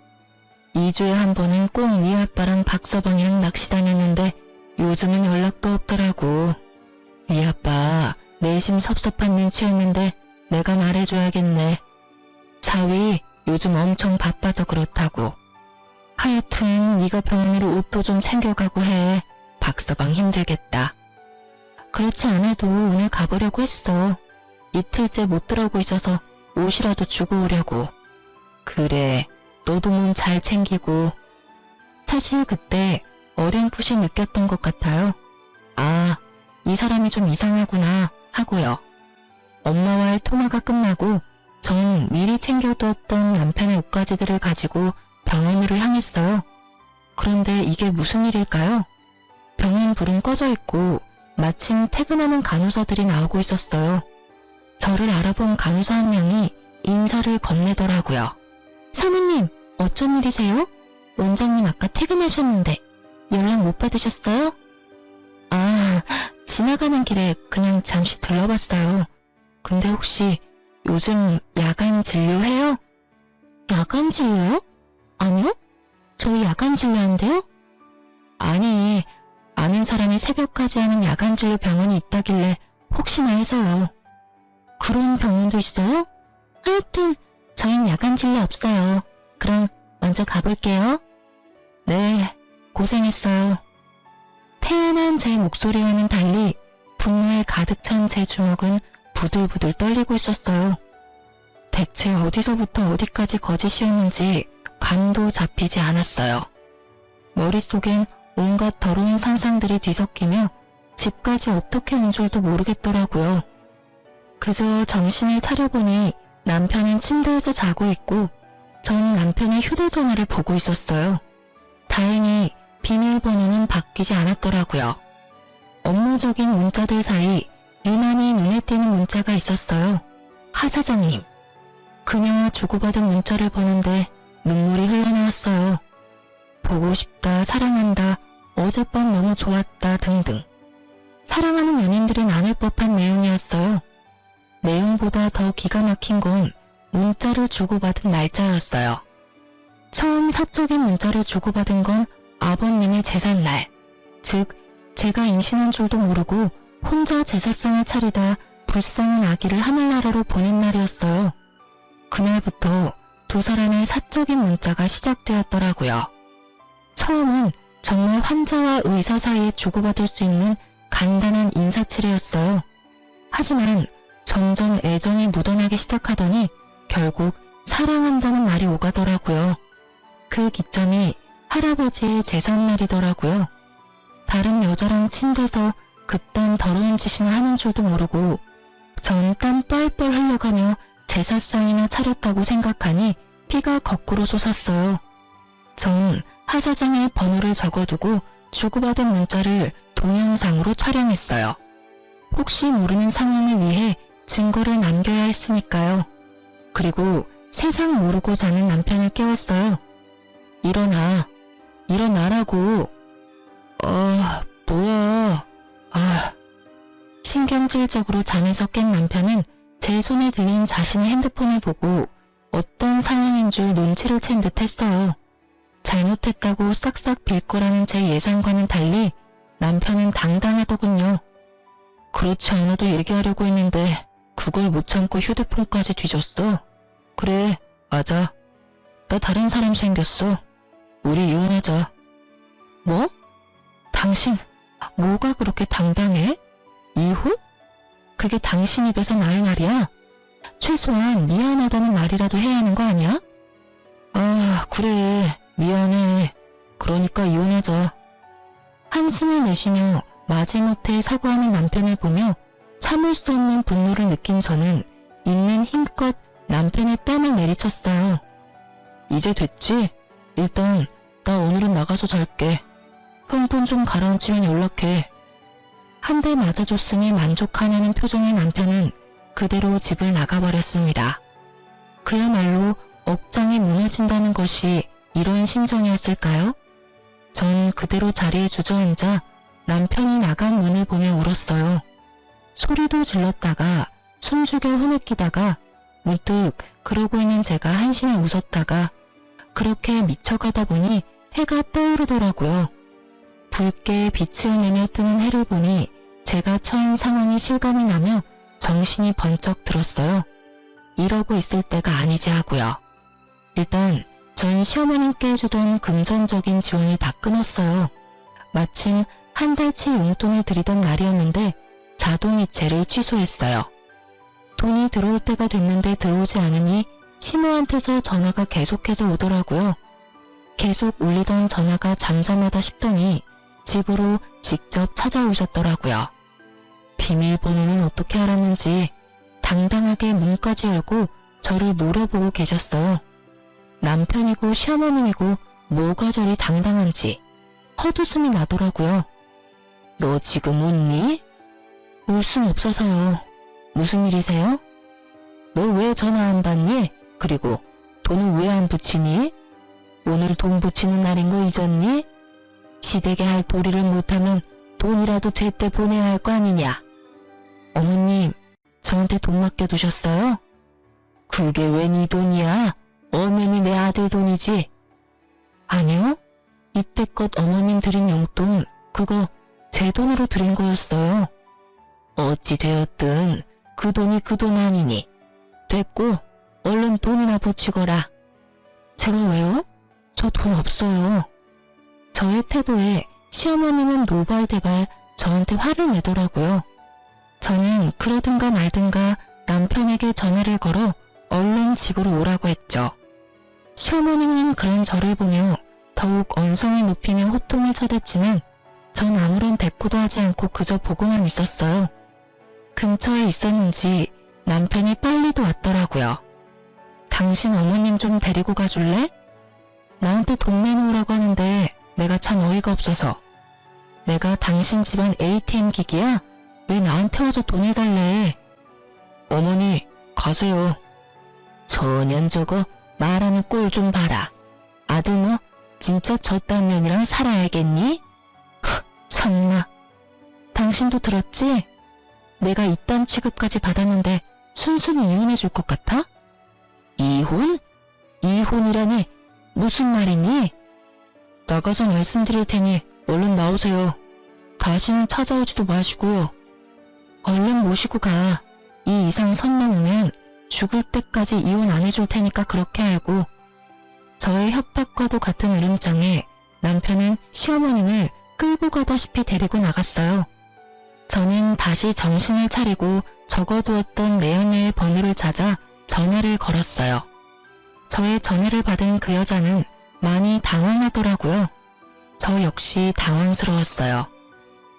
2주에 한 번은 꼭 네 아빠랑 박서방이랑 낚시 다녔는데 요즘은 연락도 없더라고. 네 아빠 내심 섭섭한 눈치였는데 내가 말해줘야겠네. 자위 요즘 엄청 바빠서 그렇다고. 하여튼 네가 병원으로 옷도 좀 챙겨가고 해. 박서방 힘들겠다. 그렇지 않아도 오늘 가보려고 했어. 이틀째 못 들어오고 있어서 옷이라도 주고 오려고. 그래, 너도 몸 잘 챙기고. 사실 그때 어렴풋이 느꼈던 것 같아요. 아, 이 사람이 좀 이상하구나 하고요. 엄마와의 통화가 끝나고 전 미리 챙겨두었던 남편의 옷가지들을 가지고 병원으로 향했어요. 그런데 이게 무슨 일일까요? 병원 불은 꺼져 있고 마침 퇴근하는 간호사들이 나오고 있었어요. 저를 알아본 간호사 한 명이 인사를 건네더라고요. 사모님, 어쩐 일이세요? 원장님 아까 퇴근하셨는데 연락 못 받으셨어요? 아, 지나가는 길에 그냥 잠시 들러봤어요. 근데 혹시 요즘 야간 진료해요? 야간 진료요? 아니요? 저희 야간 진료한대요? 아니, 아는 사람이 새벽까지 하는 야간 진료 병원이 있다길래 혹시나 해서요. 그런 병원도 있어요? 하여튼 저흰 야간 진료 없어요. 그럼 먼저 가볼게요. 네, 고생했어요. 태연한 제 목소리와는 달리 분노에 가득 찬 제 주먹은 부들부들 떨리고 있었어요. 대체 어디서부터 어디까지 거짓이었는지 감도 잡히지 않았어요. 머릿속엔 온갖 더러운 상상들이 뒤섞이며 집까지 어떻게 온 줄도 모르겠더라고요. 그저 정신을 차려보니 남편은 침대에서 자고 있고 전 남편의 휴대전화를 보고 있었어요. 다행히 비밀번호는 바뀌지 않았더라고요. 업무적인 문자들 사이 유난히 눈에 띄는 문자가 있었어요. 하 사장님. 그녀와 주고받은 문자를 보는데 눈물이 흘러나왔어요. 보고 싶다, 사랑한다, 어젯밤 너무 좋았다 등등. 사랑하는 연인들이 나눌 법한 내용이었어요. 내용보다 더 기가 막힌 건 문자를 주고받은 날짜였어요. 처음 사적인 문자를 주고받은 건 아버님의 제삿날, 즉 제가 임신한 줄도 모르고 혼자 제사상을 차리다 불쌍한 아기를 하늘나라로 보낸 날이었어요. 그날부터 두 사람의 사적인 문자가 시작되었더라고요. 처음은 정말 환자와 의사 사이에 주고받을 수 있는 간단한 인사치레였어요. 하지만 점점 애정이 묻어나기 시작하더니 결국 사랑한다는 말이 오가더라고요. 그 기점이 할아버지의 제삿날이더라고요. 다른 여자랑 침대에서 그딴 더러운 짓이나 하는 줄도 모르고 전 땀 뻘뻘 흘려가며 제사상이나 차렸다고 생각하니 피가 거꾸로 솟았어요. 전 하 사장의 번호를 적어두고 주고받은 문자를 동영상으로 촬영했어요. 혹시 모르는 상황을 위해 증거를 남겨야 했으니까요. 그리고 세상 모르고 자는 남편을 깨웠어요. 일어나라고. 뭐야. 신경질적으로 잠에서 깬 남편은 제 손에 들린 자신의 핸드폰을 보고 어떤 상황인 줄 눈치를 챈 듯 했어요. 잘못했다고 싹싹 빌 거라는 제 예상과는 달리 남편은 당당하더군요. 그렇지 않아도 얘기하려고 했는데 그걸 못 참고 휴대폰까지 뒤졌어. 그래, 맞아. 나 다른 사람 생겼어. 우리 이혼하자. 뭐? 당신 뭐가 그렇게 당당해? 이혼? 그게 당신 입에서 나올 말이야? 최소한 미안하다는 말이라도 해야 하는 거 아니야? 그래. 미안해. 그러니까 이혼하자. 한숨을 내쉬며 마지못해 사과하는 남편을 보며 참을 수 없는 분노를 느낀 저는 있는 힘껏 남편의 뺨을 내리쳤어요. 이제 됐지? 일단 나 오늘은 나가서 잘게. 흥분 좀 가라앉히면 연락해. 한 대 맞아줬으니 만족하냐는 표정의 남편은 그대로 집을 나가버렸습니다. 그야말로 억장이 무너진다는 것이 이런 심정이었을까요? 전 그대로 자리에 주저앉아 남편이 나간 문을 보며 울었어요. 소리도 질렀다가 숨죽여 흐느끼다가 문득 그러고 있는 제가 한심해 웃었다가 그렇게 미쳐가다 보니 해가 떠오르더라고요. 붉게 빛을 내며 뜨는 해를 보니 제가 처한 상황이 실감이 나며 정신이 번쩍 들었어요. 이러고 있을 때가 아니지 하고요. 일단 전 시어머님께 해주던 금전적인 지원을 다 끊었어요. 마침 한 달치 용돈을 드리던 날이었는데 자동이체를 취소했어요. 돈이 들어올 때가 됐는데 들어오지 않으니 시모한테서 전화가 계속해서 오더라고요. 계속 울리던 전화가 잠잠하다 싶더니 집으로 직접 찾아오셨더라고요. 비밀번호는 어떻게 알았는지 당당하게 문까지 열고 저를 노려보고 계셨어요. 남편이고 시어머님이고 뭐가 저리 당당한지 헛웃음이 나더라고요. 너 지금 웃니? 울 순 없어서요. 무슨 일이세요? 너 왜 전화 안 받니? 그리고 돈은 왜 안 붙이니? 오늘 돈 붙이는 날인 거 잊었니? 시댁에 할 도리를 못하면 돈이라도 제때 보내야 할 거 아니냐. 어머님, 저한테 돈 맡겨두셨어요? 그게 왜 네 돈이야? 엄연히 내 아들 돈이지. 아니요. 이때껏 어머님 드린 용돈, 그거 제 돈으로 드린 거였어요. 어찌 되었든 그 돈이 그 돈 아니니. 됐고, 얼른 돈이나 붙이거라. 제가 왜요? 저 돈 없어요. 저의 태도에 시어머님은 노발대발 저한테 화를 내더라고요. 저는 그러든가 말든가 남편에게 전화를 걸어 얼른 집으로 오라고 했죠. 시어머님은 그런 저를 보며 더욱 언성을 높이며 호통을 쳐댔지만 전 아무런 대꾸도 하지 않고 그저 보고만 있었어요. 근처에 있었는지 남편이 빨리도 왔더라고요. 당신 어머님 좀 데리고 가줄래? 나한테 돈 내놓으라고 하는데 내가 참 어이가 없어서. 내가 당신 집안 ATM 기기야? 왜 나한테 와서 돈을 달래? 어머니, 가세요. 저년 저거 말하는 꼴 좀 봐라. 아들 너 진짜 저딴 년이랑 살아야겠니? 참나. 당신도 들었지? 내가 이딴 취급까지 받았는데 순순히 이혼해줄 것 같아? 이혼? 이혼이라니 무슨 말이니? 나가서 말씀드릴 테니 얼른 나오세요. 다시는 찾아오지도 마시고요. 얼른 모시고 가. 이 이상 선 넘으면 죽을 때까지 이혼 안 해줄 테니까 그렇게 알고. 저의 협박과도 같은 으름장에 남편은 시어머님을 끌고 가다시피 데리고 나갔어요. 저는 다시 정신을 차리고 적어두었던 내연녀의 번호를 찾아 전화를 걸었어요. 저의 전화를 받은 그 여자는 많이 당황하더라고요. 저 역시 당황스러웠어요.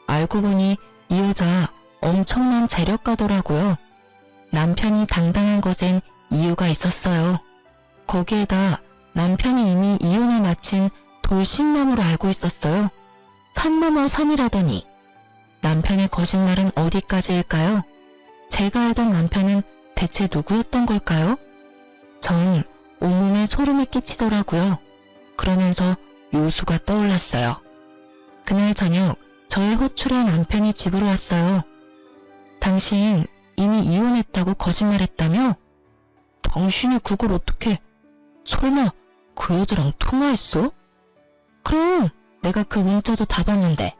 알고 보니 이 여자 엄청난 재력가더라고요. 남편이 당당한 것엔 이유가 있었어요. 거기에다 남편이 이미 이혼을 마친 돌싱남으로 알고 있었어요. 산 넘어 산이라더니. 남편의 거짓말은 어디까지일까요? 제가 알던 남편은 대체 누구였던 걸까요? 전 온몸에 소름이 끼치더라고요. 그러면서 묘수가 떠올랐어요. 그날 저녁 저의 호출에 남편이 집으로 왔어요. 당신 이미 이혼했다고 거짓말했다며? 당신이 그걸 어떻게... 설마 그 여자랑 통화했어? 그럼 내가 그 문자도 다 봤는데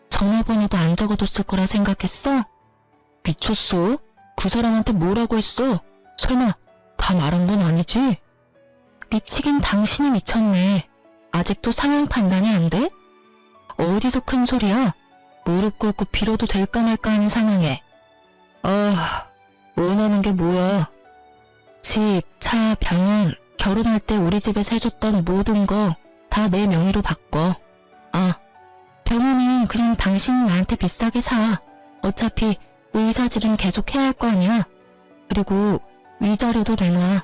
전화번호도 안 적어뒀을 거라 생각했어? 미쳤어? 그 사람한테 뭐라고 했어? 설마 다 말한 건 아니지? 미치긴 당신이 미쳤네. 아직도 상황 판단이 안 돼? 어디서 큰 소리야? 무릎 꿇고 빌어도 될까 말까 하는 상황에. 원하는 게 뭐야? 집, 차, 병원, 결혼할 때 우리 집에서 해줬던 모든 거 다 내 명의로 바꿔. 병원은 그냥 당신이 나한테 비싸게 사. 어차피 의사질은 계속 해야 할 거 아니야. 그리고 위자료도 내놔.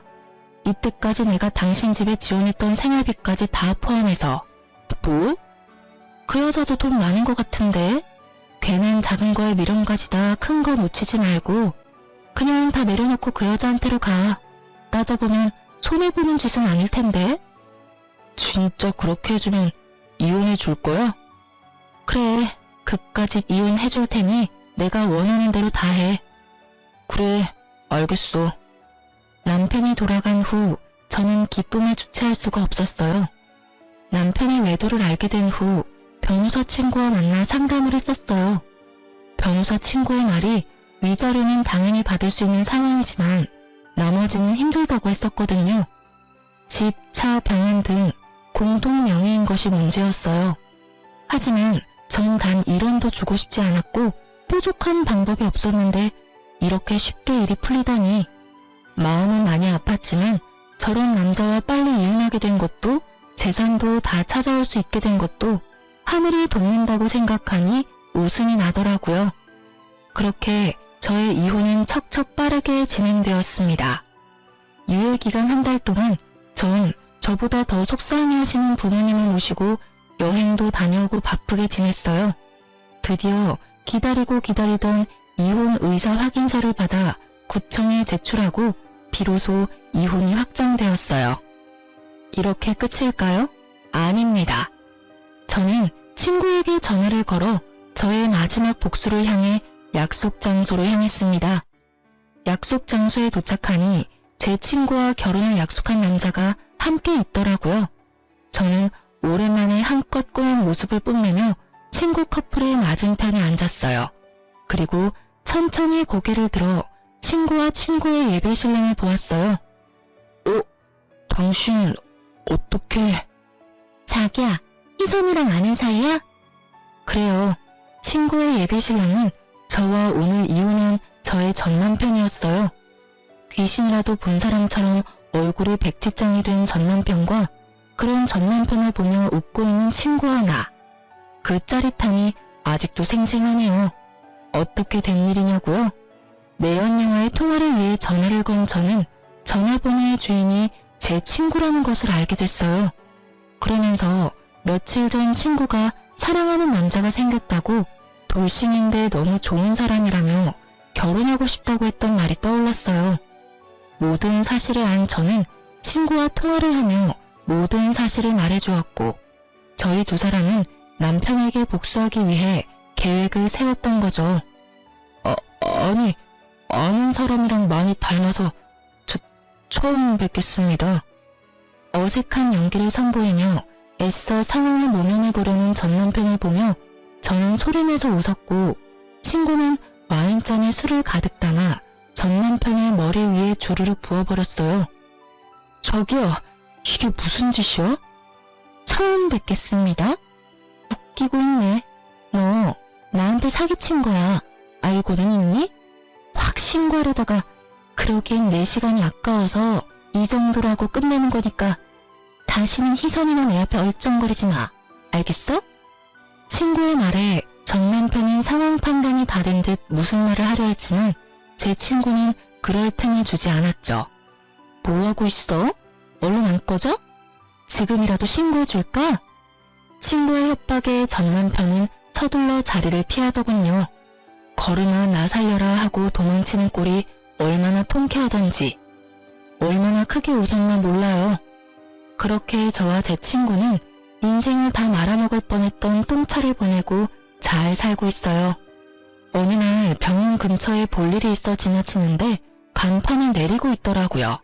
이때까지 내가 당신 집에 지원했던 생활비까지 다 포함해서. 뭐? 그 여자도 돈 많은 것 같은데? 괜한 작은 거에 미련 가지다 큰 거 놓치지 말고 그냥 다 내려놓고 그 여자한테로 가. 따져보면 손해보는 짓은 아닐 텐데. 진짜 그렇게 해주면 이혼해 줄 거야? 그래, 그까짓 이혼해 줄 테니 내가 원하는 대로 다 해. 그래, 알겠어. 남편이 돌아간 후 저는 기쁨을 주체할 수가 없었어요. 남편의 외도를 알게 된 후 변호사 친구와 만나 상담을 했었어요. 변호사 친구의 말이 위자료는 당연히 받을 수 있는 상황이지만 나머지는 힘들다고 했었거든요. 집, 차, 병원 등 공동 명의인 것이 문제였어요. 하지만 전 단 1원도 주고 싶지 않았고 뾰족한 방법이 없었는데 이렇게 쉽게 일이 풀리다니. 마음은 많이 아팠지만 저런 남자와 빨리 이혼하게 된 것도 재산도 다 찾아올 수 있게 된 것도 하늘이 돕는다고 생각하니 웃음이 나더라고요. 그렇게 저의 이혼은 척척 빠르게 진행되었습니다. 유예기간 한 달 동안 전 저보다 더 속상해하시는 부모님을 모시고 여행도 다녀오고 바쁘게 지냈어요. 드디어 기다리고 기다리던 이혼 의사 확인서를 받아 구청에 제출하고 비로소 이혼이 확정되었어요. 이렇게 끝일까요? 아닙니다. 저는 친구에게 전화를 걸어 저의 마지막 복수를 향해 약속 장소로 향했습니다. 약속 장소에 도착하니 제 친구와 결혼을 약속한 남자가 함께 있더라고요. 저는 오랜만에 한껏 꾸민 모습을 뽐내며 친구 커플의 맞은편에 앉았어요. 그리고 천천히 고개를 들어 친구와 친구의 예비 신랑을 보았어요. 당신 어떻게... 자기야, 희선이랑 아는 사이야? 그래요. 친구의 예비 신랑은 저와 오늘 이혼한 저의 전 남편이었어요. 귀신이라도 본 사람처럼 얼굴이 백지장이 된 전 남편과 그런 전 남편을 보며 웃고 있는 친구와 나. 그 짜릿함이 아직도 생생하네요. 어떻게 된 일이냐고요? 내연 영화의 통화를 위해 전화를 건 저는 전화번호의 주인이 제 친구라는 것을 알게 됐어요. 그러면서 며칠 전 친구가 사랑하는 남자가 생겼다고 돌싱인데 너무 좋은 사람이라며 결혼하고 싶다고 했던 말이 떠올랐어요. 모든 사실을 안 저는 친구와 통화를 하며 모든 사실을 말해주었고 저희 두 사람은 남편에게 복수하기 위해 계획을 세웠던 거죠. 아니, 아는 사람이랑 많이 닮아서 처음 뵙겠습니다. 어색한 연기를 선보이며 애써 상황을 모면해보려는 전 남편을 보며 저는 소리내서 웃었고 친구는 와인잔에 술을 가득 담아 전 남편의 머리 위에 주르륵 부어버렸어요. 저기요, 이게 무슨 짓이야? 처음 뵙겠습니다. 웃기고 있네. 너 나한테 사기친 거야. 알고는 있니? 확 신고하려다가 그러기엔 내 시간이 아까워서 이 정도로 하고 끝내는 거니까 다시는 희선이나 내 앞에 얼쩡거리지 마. 알겠어? 친구의 말에 전 남편이 상황 판단이 다른 듯 무슨 말을 하려 했지만 제 친구는 그럴 틈을 주지 않았죠. 뭐하고 있어? 얼른 안 꺼져? 지금이라도 신고해줄까? 친구의 협박에 전 남편은 서둘러 자리를 피하더군요. 걸음아 나 살려라 하고 도망치는 꼴이 얼마나 통쾌하던지 얼마나 크게 웃었나 몰라요. 그렇게 저와 제 친구는 인생을 다 말아먹을 뻔했던 똥차를 보내고 잘 살고 있어요. 어느 날 병원 근처에 볼 일이 있어 지나치는데 간판을 내리고 있더라고요.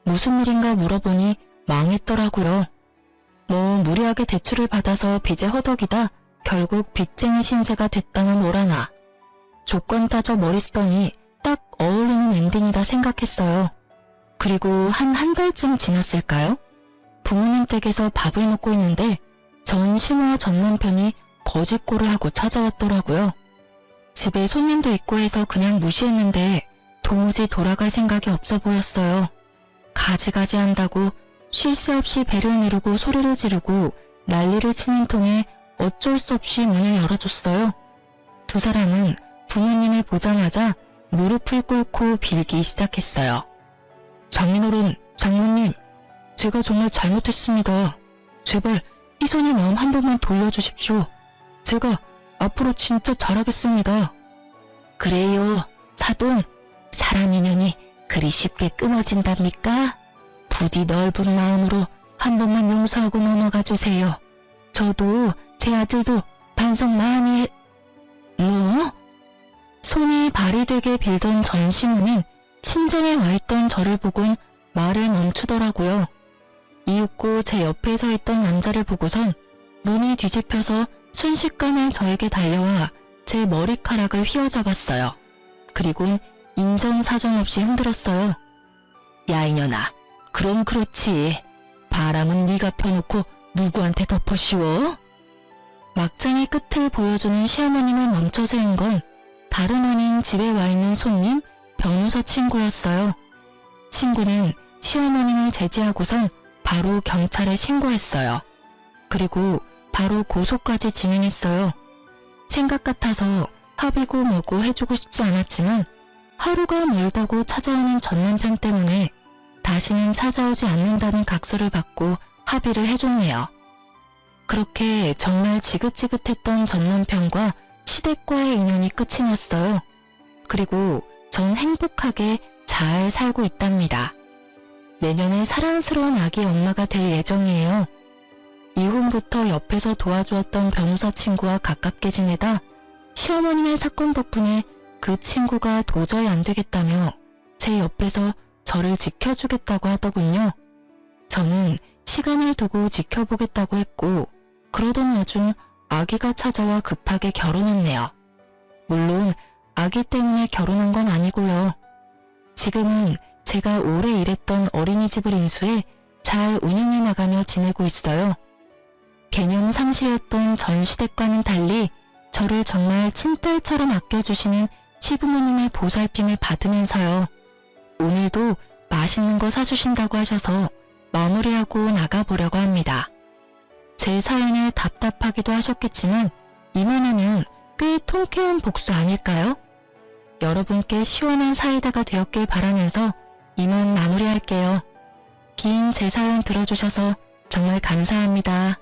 무슨 일인가 물어보니 망했더라고요. 뭐 무리하게 대출을 받아서 빚에 허덕이다 결국 빚쟁이 신세가 됐다나 뭐라나. 조건 따져 머리 쓰더니 딱 어울리는 엔딩이다 생각했어요. 그리고 한 달쯤 지났을까요? 부모님 댁에서 밥을 먹고 있는데 전 신우와 전 남편이 거짓골을 하고 찾아왔더라고요. 집에 손님도 있고 해서 그냥 무시했는데 도무지 돌아갈 생각이 없어 보였어요. 가지가지 한다고 쉴 새 없이 배를 누르고 소리를 지르고 난리를 치는 통에 어쩔 수 없이 문을 열어줬어요. 두 사람은 부모님을 보자마자 무릎을 꿇고 빌기 시작했어요. 장인어른, 장모님, 제가 정말 잘못했습니다. 제발 희선이 마음 한 번만 돌려주십시오. 제가 앞으로 진짜 잘하겠습니다. 그래요, 사돈. 사람 인연이 그리 쉽게 끊어진답니까? 부디 넓은 마음으로 한 번만 용서하고 넘어가 주세요. 저도 제 아들도 반성 많이 해... 뭐? 손이 발이 되게 빌던 전 시무는 친정에 와 있던 저를 보곤 말을 멈추더라고요. 이윽고 제 옆에 서 있던 남자를 보고선 눈이 뒤집혀서 순식간에 저에게 달려와 제 머리카락을 휘어잡았어요. 그리곤 인정사정 없이 흔들었어요. 야 이년아, 그럼 그렇지. 바람은 네가 펴놓고 누구한테 덮어 씌워? 막장의 끝을 보여주는 시어머님을 멈춰 세운 건 다름 아닌 집에 와 있는 손님, 변호사 친구였어요. 친구는 시어머님을 제지하고선 바로 경찰에 신고했어요. 그리고 바로 고소까지 진행했어요. 생각 같아서 합의고 뭐고 해주고 싶지 않았지만 하루가 멀다고 찾아오는 전 남편 때문에 다시는 찾아오지 않는다는 각서를 받고 합의를 해줬네요. 그렇게 정말 지긋지긋했던 전 남편과 시댁과의 인연이 끝이 났어요. 그리고 전 행복하게 잘 살고 있답니다. 내년에 사랑스러운 아기 엄마가 될 예정이에요. 이혼부터 옆에서 도와주었던 변호사 친구와 가깝게 지내다 시어머니네 사건 덕분에 그 친구가 도저히 안 되겠다며 제 옆에서 저를 지켜주겠다고 하더군요. 저는 시간을 두고 지켜보겠다고 했고, 그러던 와중 아기가 찾아와 급하게 결혼했네요. 물론 아기 때문에 결혼한 건 아니고요. 지금은 제가 오래 일했던 어린이집을 인수해 잘 운영해 나가며 지내고 있어요. 개념 상실이었던 전 시댁과는 달리 저를 정말 친딸처럼 아껴주시는 시부모님의 보살핌을 받으면서요. 오늘도 맛있는 거 사주신다고 하셔서 마무리하고 나가보려고 합니다. 제 사연에 답답하기도 하셨겠지만 이만하면 꽤 통쾌한 복수 아닐까요? 여러분께 시원한 사이다가 되었길 바라면서 이만 마무리할게요. 긴 제 사연 들어주셔서 정말 감사합니다.